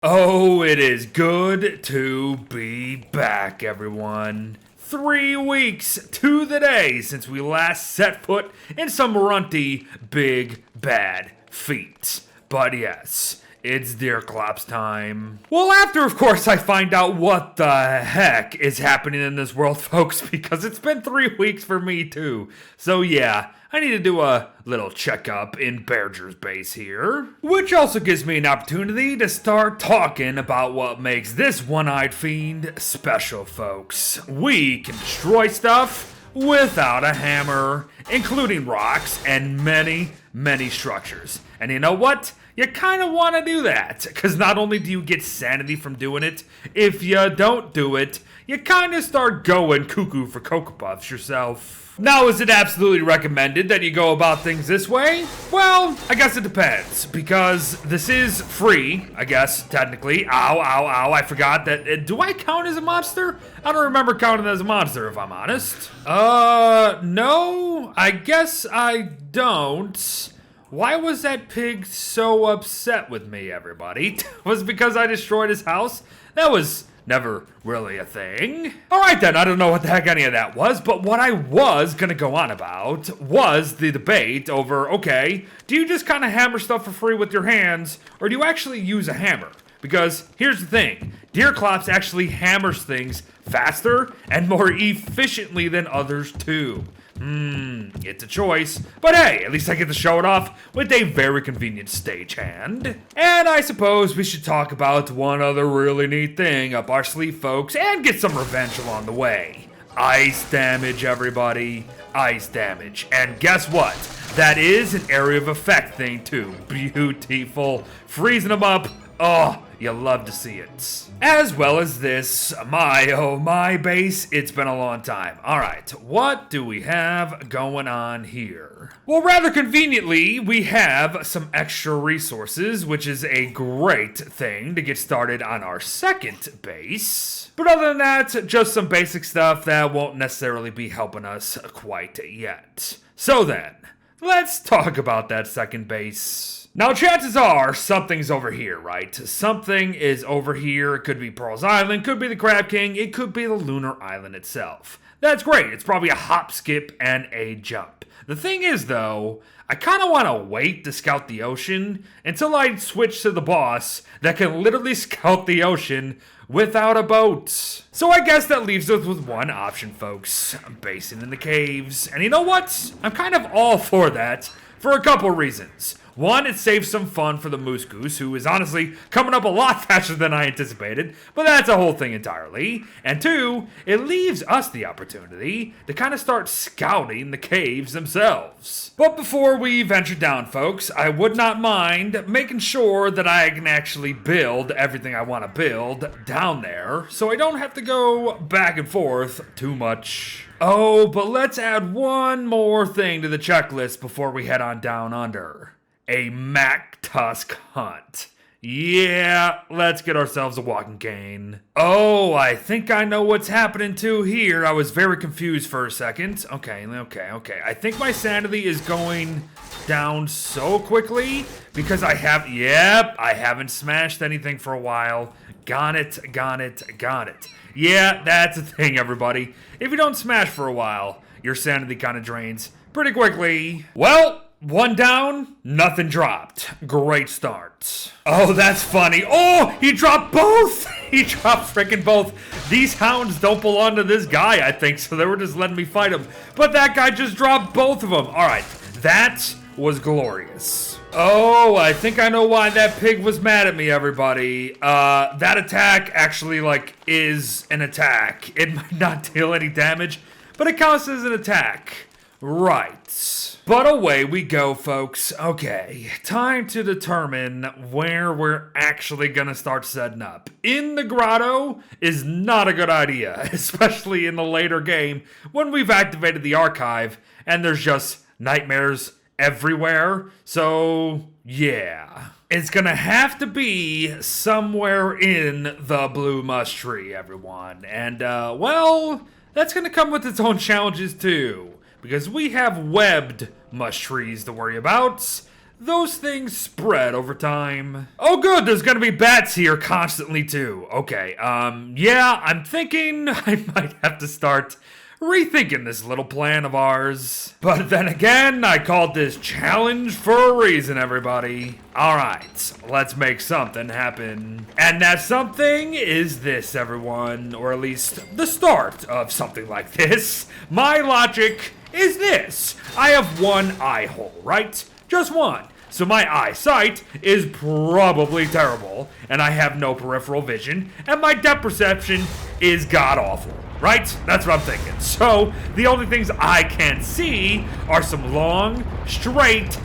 Oh, it is good to be back, everyone. 3 weeks to the day since we last set foot in some runty, big, bad feet. But yes, it's dear Clops time. Well, after, of course, I find out what the heck is happening in this world, folks, because it's been 3 weeks for me, too. So yeah, I need to do a little checkup in Berger's base here, which also gives me an opportunity to start talking about what makes this one-eyed fiend special, folks. We can destroy stuff without a hammer, including rocks and many, many structures. And you know what? You kind of want to do that, because not only do you get sanity from doing it, if you don't do it, you kind of start going cuckoo for Cocoa Puffs yourself. Now, is it absolutely recommended that you go about things this way? Well, I guess it depends, because this is free, I guess, technically. Ow, ow, ow, I forgot that. Do I count as a monster? I don't remember counting as a monster, if I'm honest. No, I guess I don't. Why was that pig so upset with me, everybody? Was it because I destroyed his house? That was never really a thing. Alright then, I don't know what the heck any of that was, but what I was gonna go on about was the debate over, okay, do you just kind of hammer stuff for free with your hands, or do you actually use a hammer? Because here's the thing, Dear Clops actually hammers things faster and more efficiently than others too. It's a choice, but hey, at least I get to show it off with a very convenient stagehand. And I suppose we should talk about one other really neat thing up our sleeve, folks, and get some revenge along the way. Ice damage, everybody. Ice damage. And guess what? That is an area of effect thing too. Beautiful. Freezing them up. Oh, you love to see it. As well as this, my base, it's been a long time. Alright, what do we have going on here? Well, rather conveniently, we have some extra resources, which is a great thing to get started on our second base. But other than that, just some basic stuff that won't necessarily be helping us quite yet. So then, let's talk about that second base. Now, chances are something's over here, right? Something is over here. It could be Pearl's Island, could be the Crab King, it could be the Lunar Island itself. That's great. It's probably a hop, skip, and a jump. The thing is, though, I kind of want to wait to scout the ocean until I switch to the boss that can literally scout the ocean without a boat. So I guess that leaves us with one option, folks. Basing in the caves. And you know what? I'm kind of all for that for a couple reasons. One, it saves some fun for the MazKanata II, who is honestly coming up a lot faster than I anticipated, but that's a whole thing entirely. And two, it leaves us the opportunity to kind of start scouting the caves themselves. But before we venture down, folks, I would not mind making sure that I can actually build everything I want to build down there, so I don't have to go back and forth too much. Oh, but let's add one more thing to the checklist before we head on down under. A MazKanata hunt. Yeah, let's get ourselves a walking cane. Oh, I think I know what's happening too here. I was very confused for a second. Okay. I think my sanity is going down so quickly because I haven't smashed anything for a while. Got it. Yeah, that's the thing, everybody. If you don't smash for a while, your sanity kind of drains pretty quickly. Well, one down, nothing dropped. Great start. Oh, that's funny. Oh, he dropped both. He dropped freaking both. These hounds don't belong to this guy, I think, so they were just letting me fight him. But that guy just dropped both of them. All right, that was glorious. Oh, I think I know why that pig was mad at me, everybody. That attack actually, is an attack. It might not deal any damage, but it counts as an attack. Right. But away we go, folks. Okay, time to determine where we're actually gonna start setting up. In the grotto is not a good idea, especially in the later game when we've activated the archive and there's just nightmares everywhere. So, yeah. It's gonna have to be somewhere in the blue mush tree, everyone. And, well, that's gonna come with its own challenges too. Because we have webbed mush trees to worry about. those things spread over time. Oh good, there's gonna be bats here constantly too. Okay, yeah, I'm thinking I might have to start rethinking this little plan of ours. But then again, I called this challenge for a reason, everybody. Alright, let's make something happen. And that something is this, everyone. Or at least the start of something like this. My logic is this. I have one eye hole, right? Just one. So my eyesight is probably terrible, and I have no peripheral vision, and my depth perception is god-awful. Right? That's what I'm thinking. So, the only things I can see are some long, straight,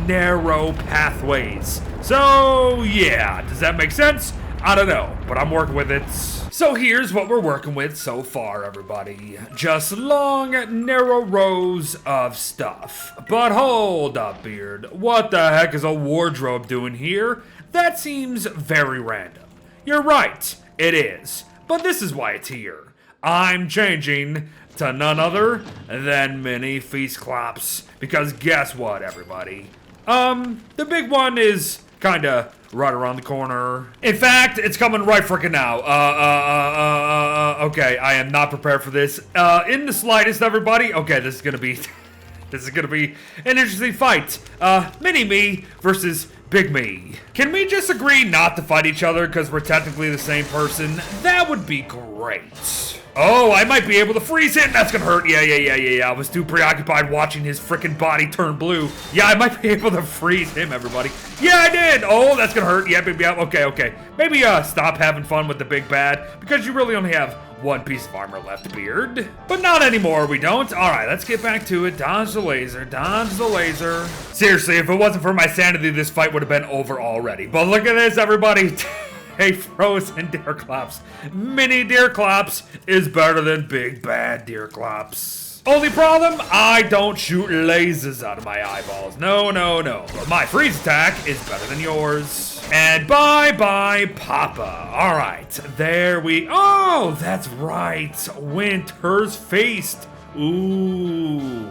narrow pathways. So, yeah, does that make sense? I don't know, but I'm working with it. So here's what we're working with so far, everybody. Just long, narrow rows of stuff. But hold up, Beard. What the heck is a wardrobe doing here? That seems very random. You're right, it is. But this is why it's here. I'm changing to none other than mini feast clops. Because guess what, everybody? The big one is kinda right around the corner. In fact, it's coming right frickin' now. Okay, I am not prepared for this. In the slightest, everybody. Okay, this is gonna be an interesting fight. Mini me versus Big me. Can we just agree not to fight each other because we're technically the same person? That would be great. Oh, I might be able to freeze him. That's gonna hurt. Yeah. I was too preoccupied watching his freaking body turn blue. Yeah, I might be able to freeze him, everybody. Yeah, I did. Oh, that's gonna hurt. Yeah, baby. Okay. Maybe stop having fun with the big bad because you really only have one piece of armor left, Beard. But not anymore, we don't. All right, let's get back to it. Dodge the laser. Seriously, if it wasn't for my sanity, this fight would have been over already. But look at this, everybody. Hey, frozen deer clops. Mini deer clops is better than big bad deer clops. Only problem, I don't shoot lasers out of my eyeballs. No. But my freeze attack is better than yours. And bye-bye, Papa. All right, there we... Oh, that's right. Winter's Feast. Ooh,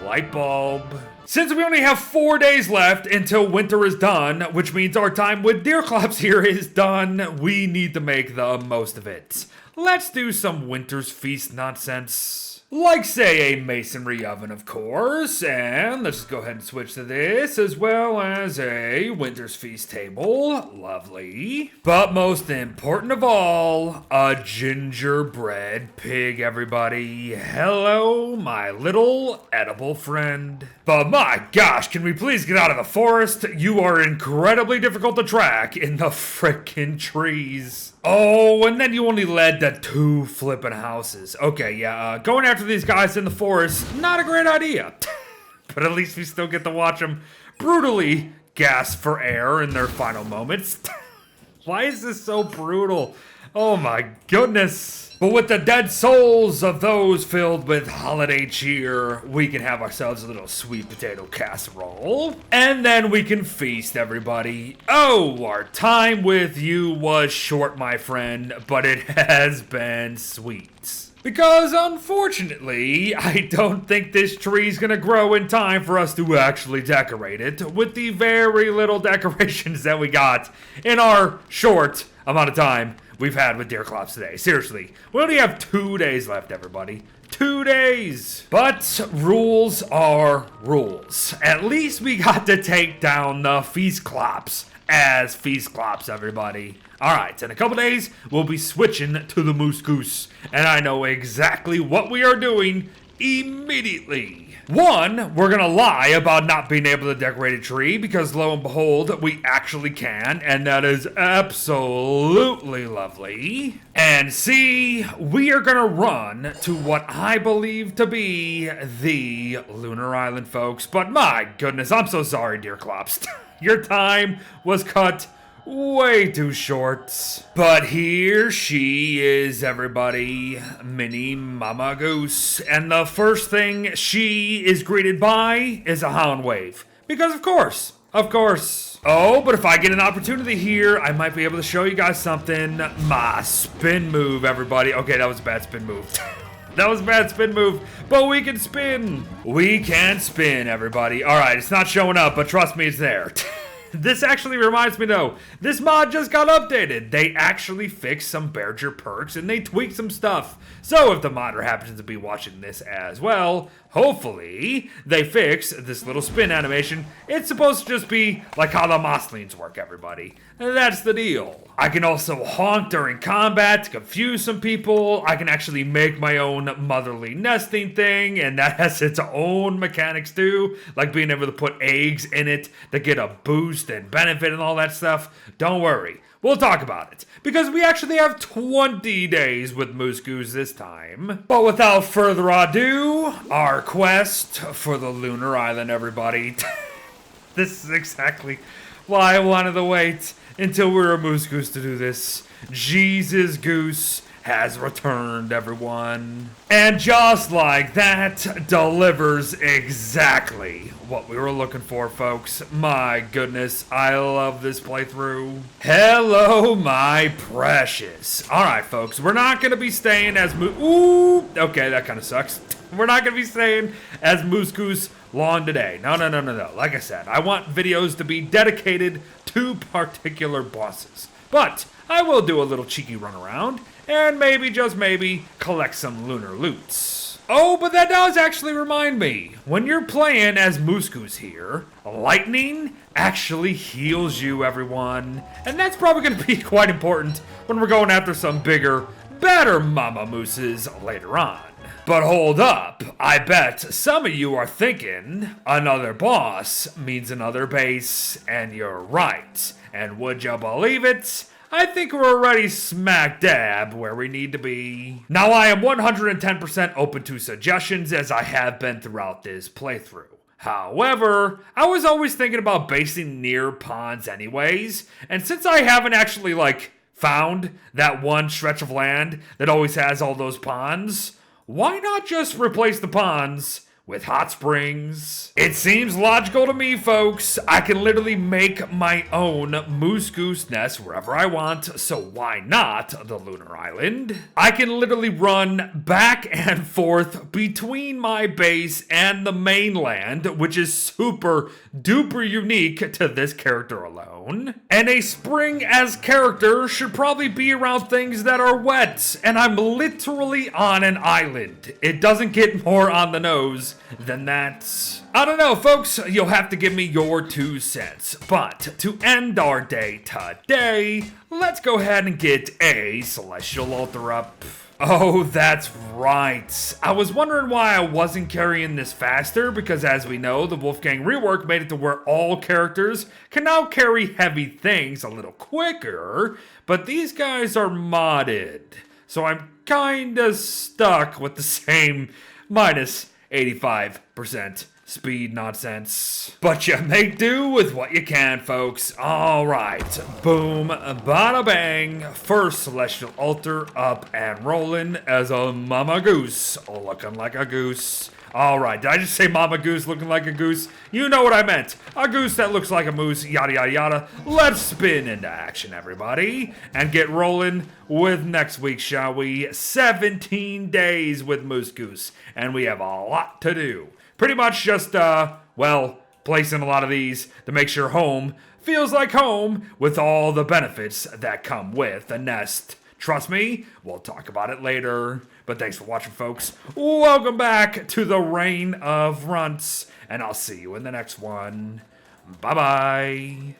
light bulb. Since we only have 4 days left until winter is done, which means our time with deer clops here is done, we need to make the most of it. Let's do some Winter's Feast nonsense. Like, say, a masonry oven, of course, and let's just go ahead and switch to this, as well as a Winter's Feast table. Lovely. But most important of all, a gingerbread pig, everybody. Hello, my little edible friend. But my gosh, can we please get out of the forest? You are incredibly difficult to track in the frickin' trees. Oh, and then you only led to 2 flippin' houses. Okay, yeah, going after these guys in the forest, not a great idea. But at least we still get to watch them brutally gasp for air in their final moments. Why is this so brutal? Oh my goodness. But with the dead souls of those filled with holiday cheer, we can have ourselves a little sweet potato casserole. And then we can feast, everybody. Oh, our time with you was short, my friend, but it has been sweet. Because, unfortunately, I don't think this tree's gonna grow in time for us to actually decorate it with the very little decorations that we got in our short amount of time we've had with deer clops today. Seriously, we only have 2 days left, everybody. 2 days. But rules are rules. At least we got to take down the feast clops as feast clops, everybody. Alright, in a couple days, we'll be switching to the MazKanata II. And I know exactly what we are doing immediately. One, we're gonna lie about not being able to decorate a tree because lo and behold, we actually can, and that is absolutely lovely. And C, we are gonna run to what I believe to be the Lunar Island, folks. But my goodness, I'm so sorry, dear Clops. Your time was cut way too short. But here she is, everybody. Mini Mama Goose. And the first thing she is greeted by is a hound wave. Because of course. Oh, but if I get an opportunity here, I might be able to show you guys something. My spin move, everybody. Okay, that was a bad spin move. That was a bad spin move, but we can spin. We can spin, everybody. All right, it's not showing up, but trust me, it's there. This actually reminds me though, this mod just got updated. They actually fixed some Berger perks and they tweaked some stuff. So if the modder happens to be watching this as well, hopefully they fix this little spin animation. It's supposed to just be like how the Moslings work, everybody. And that's the deal. I can also honk during combat to confuse some people. I can actually make my own motherly nesting thing, and that has its own mechanics too, like being able to put eggs in it to get a boost and benefit and all that stuff. Don't worry, we'll talk about it, because we actually have 20 days with MazKanata this time. But without further ado, our quest for the Lunar Island, everybody. This is exactly why I wanted to wait until we were MazKanata to do this. Jesus-Goose has returned, everyone. And just like that, delivers exactly what we were looking for, folks. My goodness, I love this playthrough. Hello, my precious. All right, folks, we're not going to be staying as Ooh, okay, that kind of sucks. We're not going to be staying as MazKanata long today. No. Like I said, I want videos to be dedicated to particular bosses. But I will do a little cheeky run around and maybe, just maybe, collect some lunar loots. Oh, but that does actually remind me. When you're playing as MazKanata here, lightning actually heals you, everyone. And that's probably going to be quite important when we're going after some bigger, better mama mooses later on. But hold up, I bet some of you are thinking another boss means another base, and you're right. And would you believe it? I think we're already smack dab where we need to be. Now I am 110% open to suggestions, as I have been throughout this playthrough. However, I was always thinking about basing near ponds anyways, and since I haven't actually found that one stretch of land that always has all those ponds, why not just replace the ponds with hot springs? It seems logical to me, folks. I can literally make my own MazKanata nest wherever I want, so why not the Lunar Island? I can literally run back and forth between my base and the mainland, which is super duper unique to this character alone. And a spring as character should probably be around things that are wet, and I'm literally on an island. It doesn't get more on the nose than that. I don't know, folks, you'll have to give me your 2 cents. But to end our day today, let's go ahead and get a celestial altar up. Oh, that's right. I was wondering why I wasn't carrying this faster, because as we know, the Wolfgang rework made it to where all characters can now carry heavy things a little quicker, but these guys are modded. So I'm kinda stuck with the same minus 85% speed nonsense. But you make do with what you can, folks. All right, boom, bada bang. First celestial altar up and rolling as a mama goose, looking like a goose. All right, did I just say mama goose looking like a goose? You know what I meant. A goose that looks like a moose, yada, yada, yada. Let's spin into action, everybody, and get rolling with next week, shall we? 17 days with MazKanata, and we have a lot to do. Pretty much just, placing a lot of these to make sure home feels like home with all the benefits that come with a nest. Trust me, we'll talk about it later. But thanks for watching, folks. Welcome back to the reign of Runts, and I'll see you in the next one. Bye-bye.